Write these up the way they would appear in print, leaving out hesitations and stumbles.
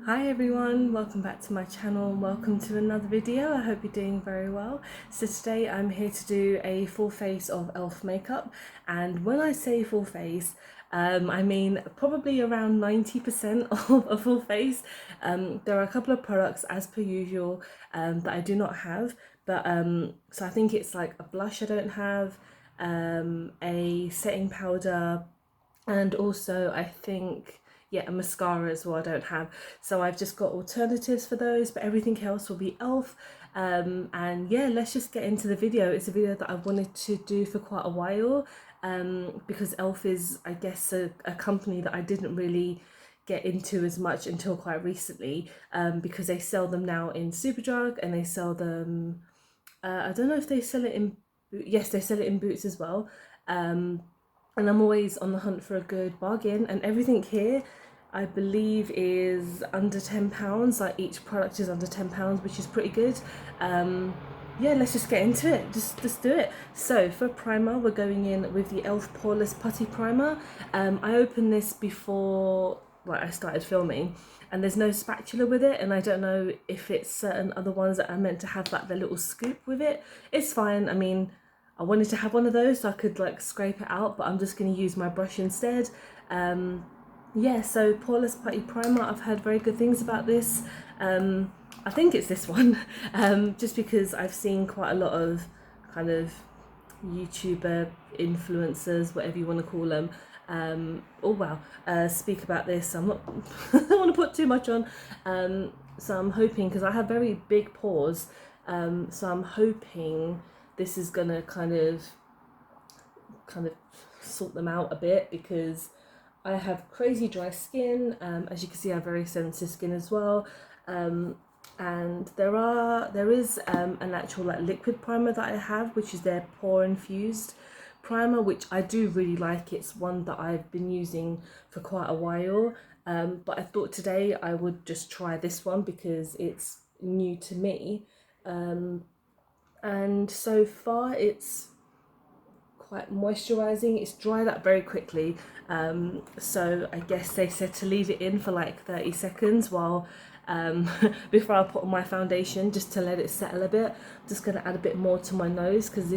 Hi everyone, welcome back to my channel, welcome to another video. I hope you're doing very well. So today I'm here to do a full face of e.l.f. makeup, and when I say full face, I mean probably around 90% of a full face. There are a couple of products as per usual that I do not have, but so I think it's like a blush I don't have, a setting powder, and also I think a mascara as well I don't have. So I've just got alternatives for those, but everything else will be e.l.f. And yeah, let's just get into the video. It's a video that I've wanted to do for quite a while, because e.l.f. is, I guess, a company that I didn't really get into as much until quite recently, because they sell them now in Superdrug, and they sell them, I don't know if they sell it in, yes, they sell it in Boots as well. And I'm always on the hunt for a good bargain, and everything here I believe is under £10. Like each product is under £10, which is pretty good. Yeah, let's just get into it. Just do it. So for primer, we're going in with the e.l.f. Poreless Putty Primer. I opened this before I started filming, and there's no spatula with it, and I don't know if it's certain other ones that are meant to have like the little scoop with it. It's fine. I mean, I wanted to have one of those so I could like scrape it out, but I'm just going to use my brush instead. Yeah, so Poreless Putty Primer, I've heard very good things about this. I think it's this one, just because I've seen quite a lot of kind of YouTuber influencers, whatever you want to call them, speak about this. I'm not, I don't want to put too much on, so I'm hoping, because I have very big pores, so I'm hoping this is gonna kind of sort them out a bit, because I have crazy dry skin. As you can see, I have very sensitive skin as well. And there is an actual like liquid primer that I have, which is their pore infused primer, which I do really like. It's one that I've been using for quite a while, but I thought today I would just try this one because it's new to me. And so far it's quite moisturizing. It's dried up very quickly, so I guess they said to leave it in for like 30 seconds while before I put on my foundation, just to let it settle a bit. I'm just going to add a bit more to my nose, because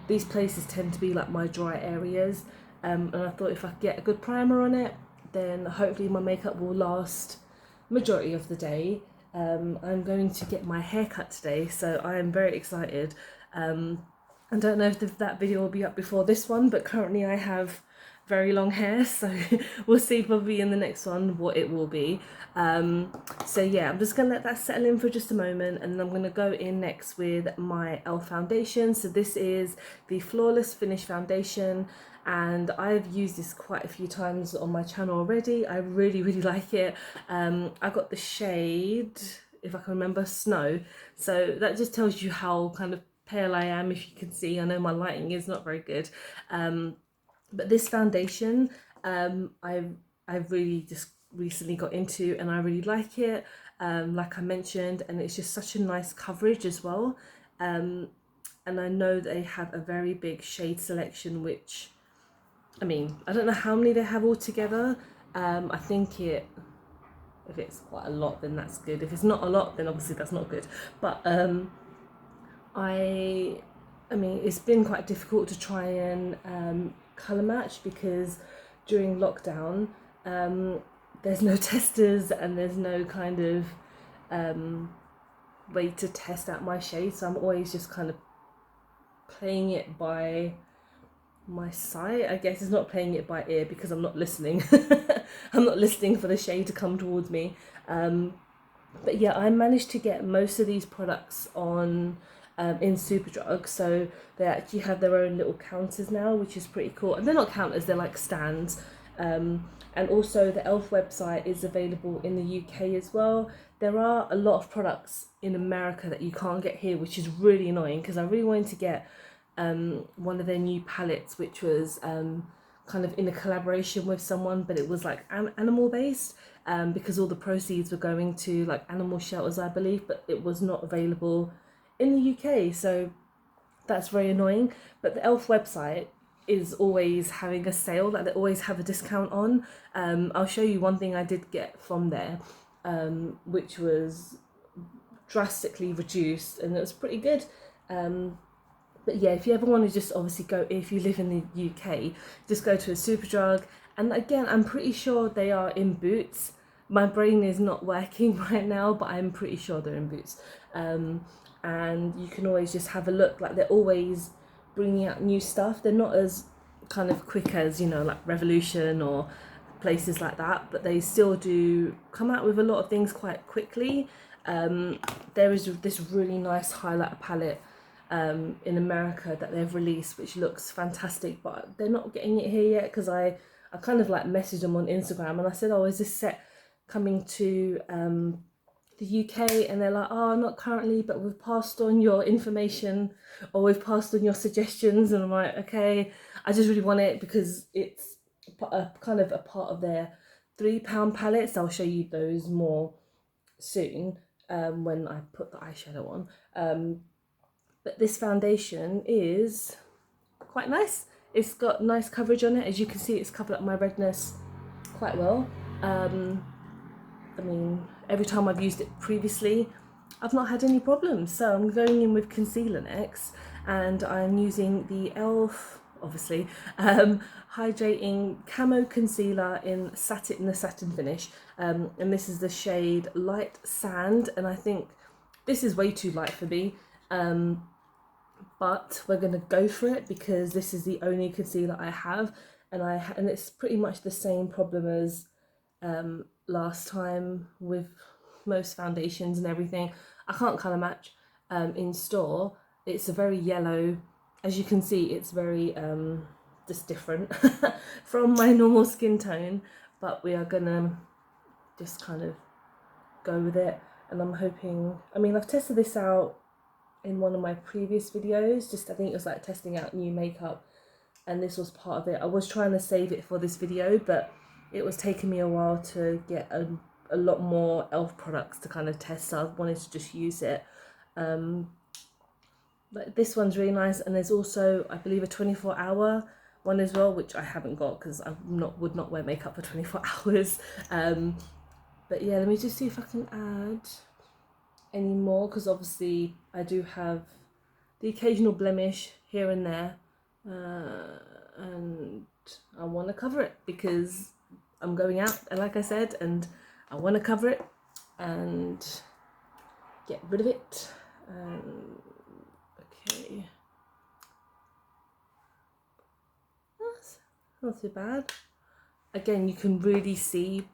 these places tend to be like my dry areas, and I thought if I get a good primer on it, then hopefully my makeup will last majority of the day. I'm going to get my hair cut today, so I am very excited. I don't know if that video will be up before this one, but currently I have very long hair, so we'll see probably in the next one what it will be. So yeah, I'm just going to let that settle in for just a moment, and then I'm going to go in next with my e.l.f. foundation. So this is the Flawless Finish Foundation, and I've used this quite a few times on my channel already. I really like it. I got the shade, if I can remember, Snow, so that just tells you how kind of pale I am. If you can see, I know my lighting is not very good, but this foundation I've really just recently got into, and I really like it, like I mentioned, and it's just such a nice coverage as well, and I know they have a very big shade selection, which, I mean, I don't know how many they have altogether. I think if it's quite a lot, then that's good. If it's not a lot, then obviously that's not good. But I mean, it's been quite difficult to try and colour match, because during lockdown, there's no testers and there's no kind of way to test out my shade. So I'm always just kind of playing it by my sight. I guess it's not playing it by ear, because I'm not listening. I'm not listening for the shade to come towards me. But yeah, I managed to get most of these products on in Superdrug, so they actually have their own little counters now, which is pretty cool. And they're not counters, they're like stands. And also the e.l.f. website is available in the UK as well. There are a lot of products in America that you can't get here, which is really annoying, because I really wanted to get one of their new palettes, which was kind of in a collaboration with someone, but it was like animal based, because all the proceeds were going to like animal shelters, I believe, but it was not available in the UK, so that's very annoying. But the e.l.f. website is always having a sale, like they always have a discount on. I'll show you one thing I did get from there. which was drastically reduced, and it was pretty good. But yeah, if you ever want to just obviously go, if you live in the UK, just go to a Superdrug. And again, I'm pretty sure they are in Boots. My brain is not working right now, but I'm pretty sure they're in Boots. And you can always just have a look. Like, they're always bringing out new stuff. They're not as kind of quick as, you know, like Revolution or places like that, but they still do come out with a lot of things quite quickly. There is this really nice highlighter palette in America that they've released, which looks fantastic, but they're not getting it here yet, because I kind of like messaged them on Instagram and I said, oh, is this set coming to the UK? And they're like, oh, not currently, but we've passed on your information, or we've passed on your suggestions. And I'm like, okay, I just really want it because it's kind of a part of their £3 palettes. I'll show you those more soon when I put the eyeshadow on. But this foundation is quite nice. It's got nice coverage on it. As you can see, it's covered up my redness quite well. I mean, every time I've used it previously, I've not had any problems. So I'm going in with concealer next, and I'm using the e.l.f. obviously hydrating camo concealer in the satin finish, and this is the shade Light Sand, and I think this is way too light for me. But we're going to go for it because this is the only concealer I have, and it's pretty much the same problem as last time with most foundations and everything. I can't colour match in store. It's a very yellow, as you can see, it's very just different from my normal skin tone, but we are gonna just kind of go with it. And I'm hoping, I mean, I've tested this out in one of my previous videos, just I think it was like testing out new makeup, and this was part of it. I was trying to save it for this video, but it was taking me a while to get a lot more e.l.f. products to kind of test, so I wanted to just use it. But this one's really nice, and there's also, I believe, a 24-hour one as well, which I haven't got because I would not wear makeup for 24 hours. But yeah, let me just see if I can add any more, because obviously I do have the occasional blemish here and there, and I want to cover it because I'm going out, like I said, and I want to cover it and get rid of it. Okay, that's not too bad. Again, you can really see,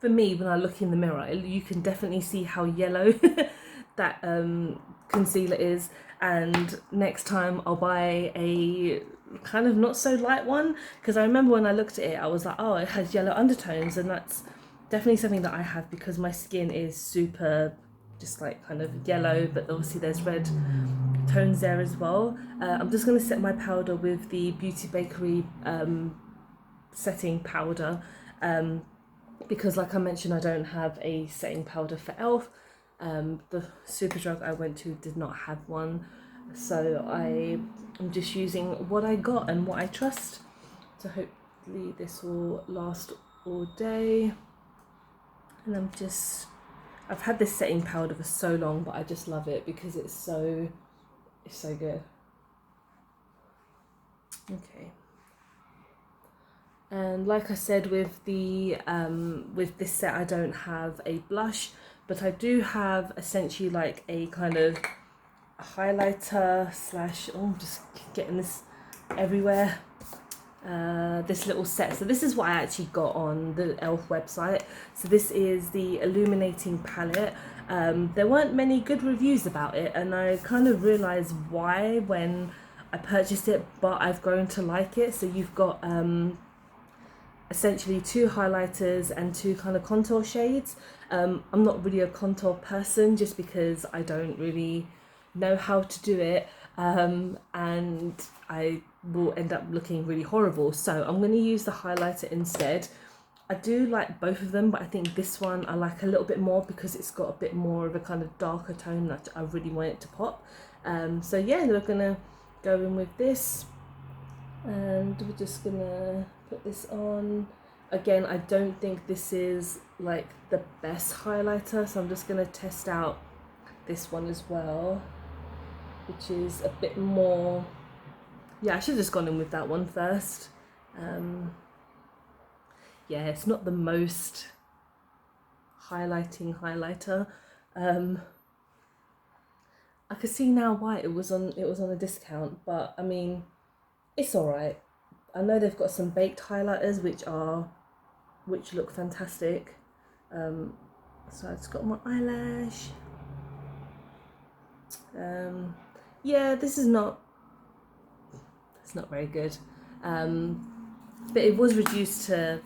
for me, when I look in the mirror, you can definitely see how yellow that concealer is. And next time I'll buy a kind of not so light one, because I remember when I looked at it, I was like, oh, it has yellow undertones, and that's definitely something that I have because my skin is super just like kind of yellow, but obviously there's red tones there as well. I'm just going to set my powder with the Beauty Bakery setting powder, because like I mentioned, I don't have a setting powder for e.l.f. The Superdrug I went to did not have one, so I'm just using what I got and what I trust. So hopefully this will last all day. And I've had this setting powder for so long, but I just love it because it's so good. Okay. And like I said, with this set, I don't have a blush, but I do have essentially like a kind of a highlighter slash, oh, I'm just getting this everywhere, this little set. So this is what I actually got on the e.l.f. website. So this is the Illuminating Palette. There weren't many good reviews about it, and I kind of realised why when I purchased it, but I've grown to like it. So you've got essentially 2 highlighters and 2 kind of contour shades. I'm not really a contour person just because I don't really know how to do it, and I will end up looking really horrible. So I'm going to use the highlighter instead. I do like both of them, but I think this one I like a little bit more because it's got a bit more of a kind of darker tone that I really want it to pop. So yeah, we're going to go in with this, and we're just going to put this on, again, I don't think this is like the best highlighter, so I'm just going to test out this one as well, which is a bit more, yeah, I should have just gone in with that one first. Yeah, it's not the most highlighting highlighter. I could see now why it was on a discount, but I mean, it's all right. I know they've got some baked highlighters which look fantastic. So I just got my eyelash. Yeah, this is not, it's not very good. But it was reduced to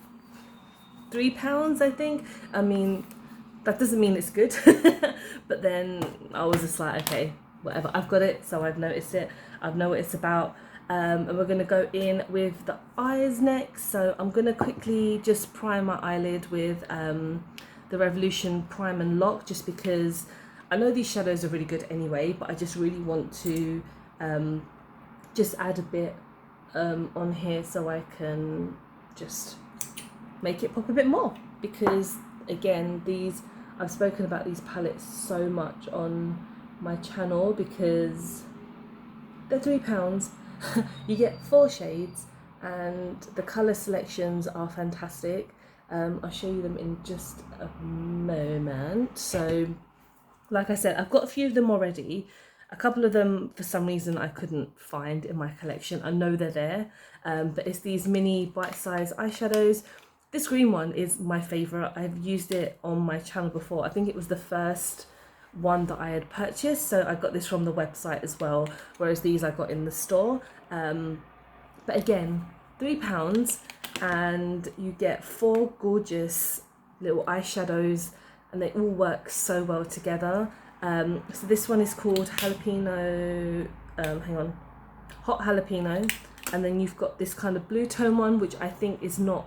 £3, I think. I mean, that doesn't mean it's good. But then I was just like, okay, whatever, I've got it, so I've noticed it, I know what it's about. And we're going to go in with the eyes next. So I'm going to quickly just prime my eyelid with the Revolution Prime and Lock, just because I know these shadows are really good anyway, but I just really want to just add a bit on here so I can just make it pop a bit more, because again, I've spoken about these palettes so much on my channel because they're £3. You get 4 shades and the colour selections are fantastic. I'll show you them in just a moment. So like I said, I've got a few of them already. A couple of them, for some reason, I couldn't find in my collection. I know they're there, but it's these mini bite-sized eyeshadows. This green one is my favourite. I've used it on my channel before. I think it was the first one that I had purchased, so I got this from the website as well, whereas these I got in the store. But again, £3, and you get 4 gorgeous little eyeshadows, and they all work so well together. So this one is called Jalapeno, Hot Jalapeno, and then you've got this kind of blue tone one, which I think is not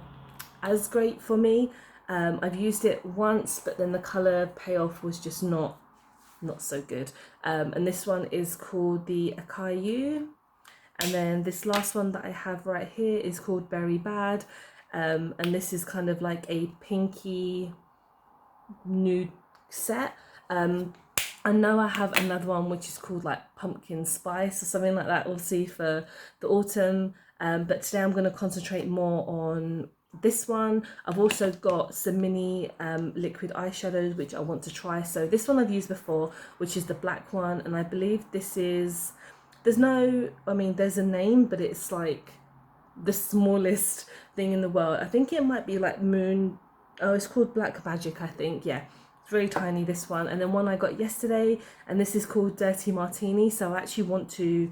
as great for me. I've used it once, but then the colour payoff was just not so good. And this one is called the Akayu, and then this last one that I have right here is called Berry Bad, and this is kind of like a pinky nude set. I know I have another one which is called like Pumpkin Spice or something like that. We'll see for the autumn, but today I'm going to concentrate more on this one. I've also got some mini liquid eyeshadows which I want to try. So this one I've used before, which is the black one, and I believe this is, there's a name, but it's like the smallest thing in the world. I think it might be like it's called Black Magic, I think. Yeah, it's very tiny, this one. And then one I got yesterday, and this is called Dirty Martini. So I actually want to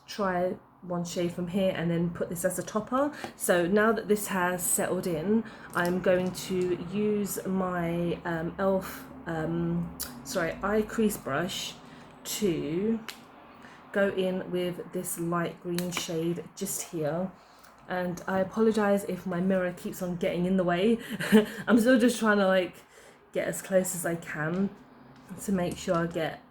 try one shade from here and then put this as a topper. So now that this has settled in, I'm going to use my eye crease brush to go in with this light green shade just here. And I apologize if my mirror keeps on getting in the way. I'm still just trying to like get as close as I can to make sure I get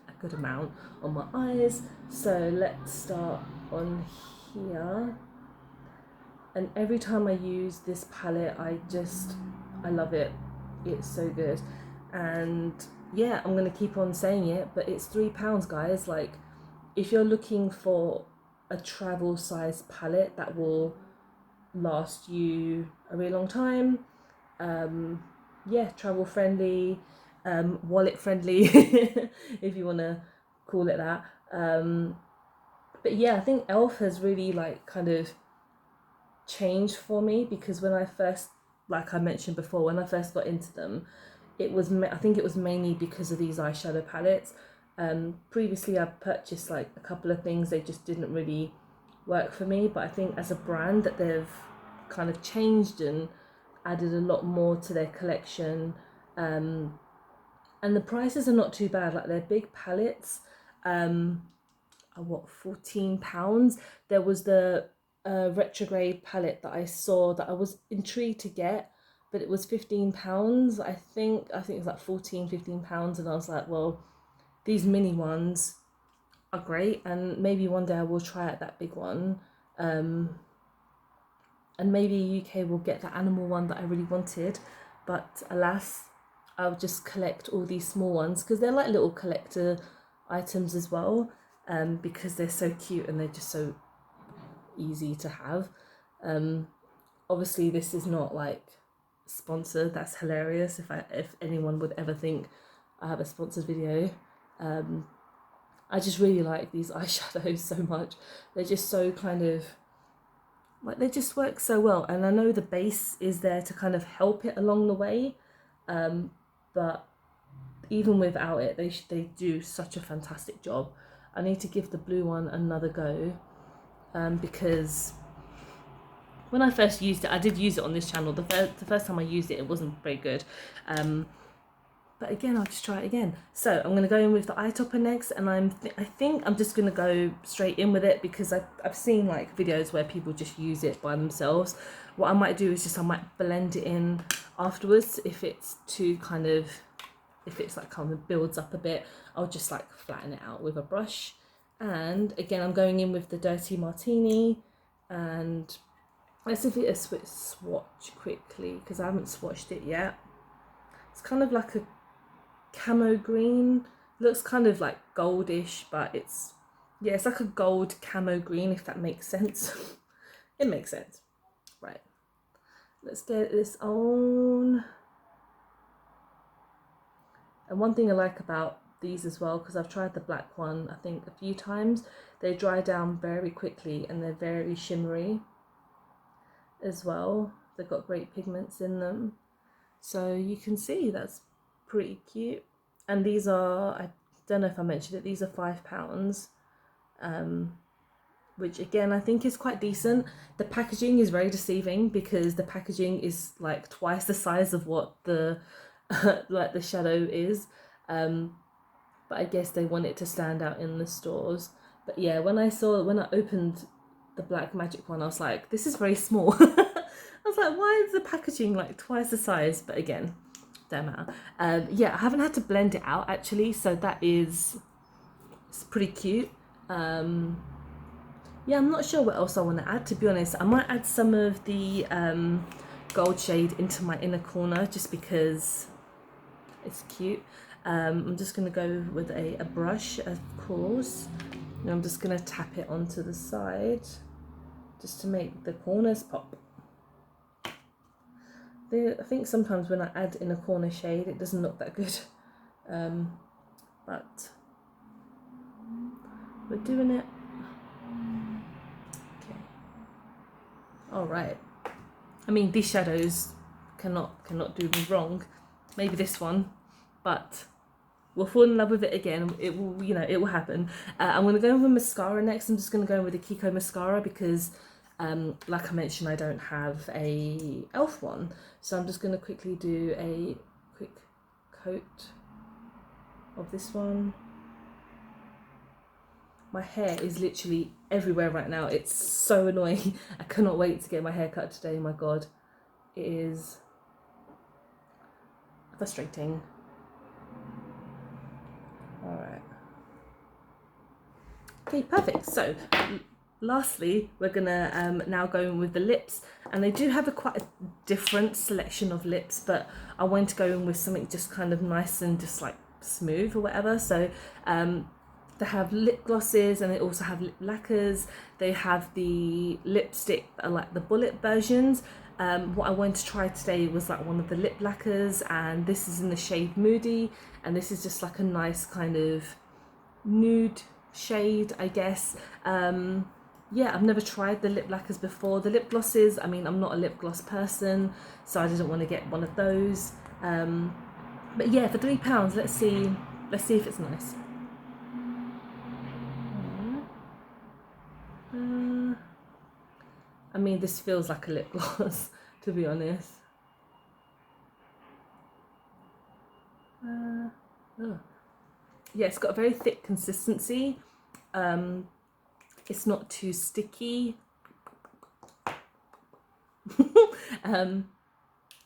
a good amount on my eyes. So let's start on here. And every time I use this palette, I love it. It's so good. And yeah, I'm gonna keep on saying it, but it's £3, guys. Like, if you're looking for a travel size palette that will last you a really long time, yeah, travel friendly, wallet friendly, if you want to call it that. But yeah, I think Elf has really like kind of changed for me, because when I first, like I mentioned before, when I first got into them, I think it was mainly because of these eyeshadow palettes. Previously I purchased like a couple of things, they just didn't really work for me, but I think as a brand that they've kind of changed and added a lot more to their collection, and the prices are not too bad. Like, they're big palettes, are what, £14. There was the retrograde palette that I saw that I was intrigued to get, but it was £15. I think it was like £14-15, and I was like, well, these mini ones are great, and maybe one day I will try out that big one. and maybe UK will get the animal one that I really wanted, but alas, I'll just collect all these small ones because they're like little collector items as well, because they're so cute and they're just so easy to have. Obviously this is not like sponsored. That's hilarious if anyone would ever think I have a sponsored video. I just really like these eyeshadows so much. They're just so kind of like, they just work so well, and I know the base is there to kind of help it along the way, but even without it, they do such a fantastic job. I need to give the blue one another go, because when I first used it, I did use it on this channel. The first time I used it, it wasn't very good. But again, I'll just try it again. So I'm going to go in with the eye topper next, and I think I'm just going to go straight in with it because I've seen like videos where people just use it by themselves. What I might do is just I might blend it in afterwards if it's too kind of, if it's like kind of builds up a bit, I'll just like flatten it out with a brush. And again, I'm going in with the Dirty Martini, and let's give it a swatch quickly because I haven't swatched it yet. It's kind of like a camo green, looks kind of like goldish, but it's like a gold camo green, if that makes sense. It makes sense. Right, let's get this on. And one thing I like about these as well, because I've tried the black one I think a few times, they dry down very quickly and they're very shimmery as well. They've got great pigments in them, so you can see that's pretty cute. And these are, I don't know if I mentioned it, these are £5, which again I think is quite decent. The packaging is very deceiving because the packaging is like twice the size of what the like the shadow is, but I guess they want it to stand out in the stores. But yeah, when I opened the Black Magic one, I was like, this is very small. I was like, why is the packaging like twice the size? But again, don't matter. Yeah, I haven't had to blend it out actually, so it's pretty cute. Yeah, I'm not sure what else I want to add, to be honest. I might add some of the gold shade into my inner corner just because it's cute. I'm just going to go with a brush, of course, and I'm just going to tap it onto the side just to make the corners pop. I think sometimes when I add in a corner shade it doesn't look that good, but we're doing it. Okay, all right. I mean, these shadows cannot do me wrong. Maybe this one, but we'll fall in love with it again. It will, it will happen. I'm going to go with mascara next. I'm just going to go with the Kiko mascara because like I mentioned, I don't have a e.l.f. one, so I'm just going to quickly do a quick coat of this one. My hair is literally everywhere right now. It's so annoying. I cannot wait to get my hair cut today. My god, it is frustrating. All right. Okay, perfect. So lastly, we're gonna now go in with the lips, and they do have quite a different selection of lips, but I want to go in with something just kind of nice and just like smooth or whatever. So they have lip glosses and they also have lip lacquers. They have the lipstick that are like the bullet versions. What I wanted to try today was like one of the lip lacquers, and this is in the shade Moody, and this is just like a nice kind of nude shade, I guess. Yeah, I've never tried the lip lacquers before. The lip glosses, I mean, I'm not a lip gloss person, so I didn't want to get one of those. But yeah, for £3, let's see if it's nice. I mean, this feels like a lip gloss, to be honest. Yeah, it's got a very thick consistency. It's not too sticky.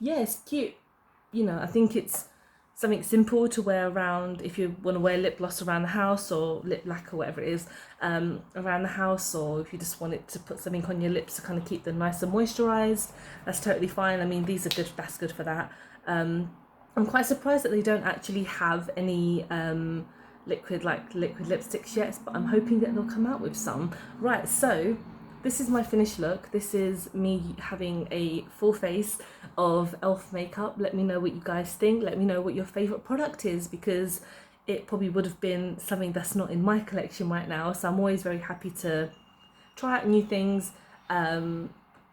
Yeah, it's cute. I think it's something simple to wear around if you want to wear lip gloss around the house, or lip lacquer, whatever it is, around the house, or if you just wanted to put something on your lips to kind of keep them nice and moisturized, that's totally fine. I mean, these are good, that's good for that. I'm quite surprised that they don't actually have any liquid lipsticks yet, but I'm hoping that they'll come out with some. Right, so this is my finished look. This is me having a full face of e.l.f. makeup. Let me know what you guys think. Let me know what your favourite product is, because it probably would have been something that's not in my collection right now. So I'm always very happy to try out new things.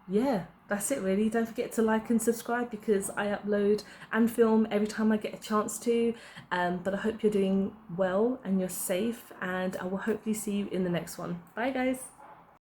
Yeah, that's it really. Don't forget to like and subscribe, because I upload and film every time I get a chance to. But I hope you're doing well and you're safe, and I will hopefully see you in the next one. Bye guys.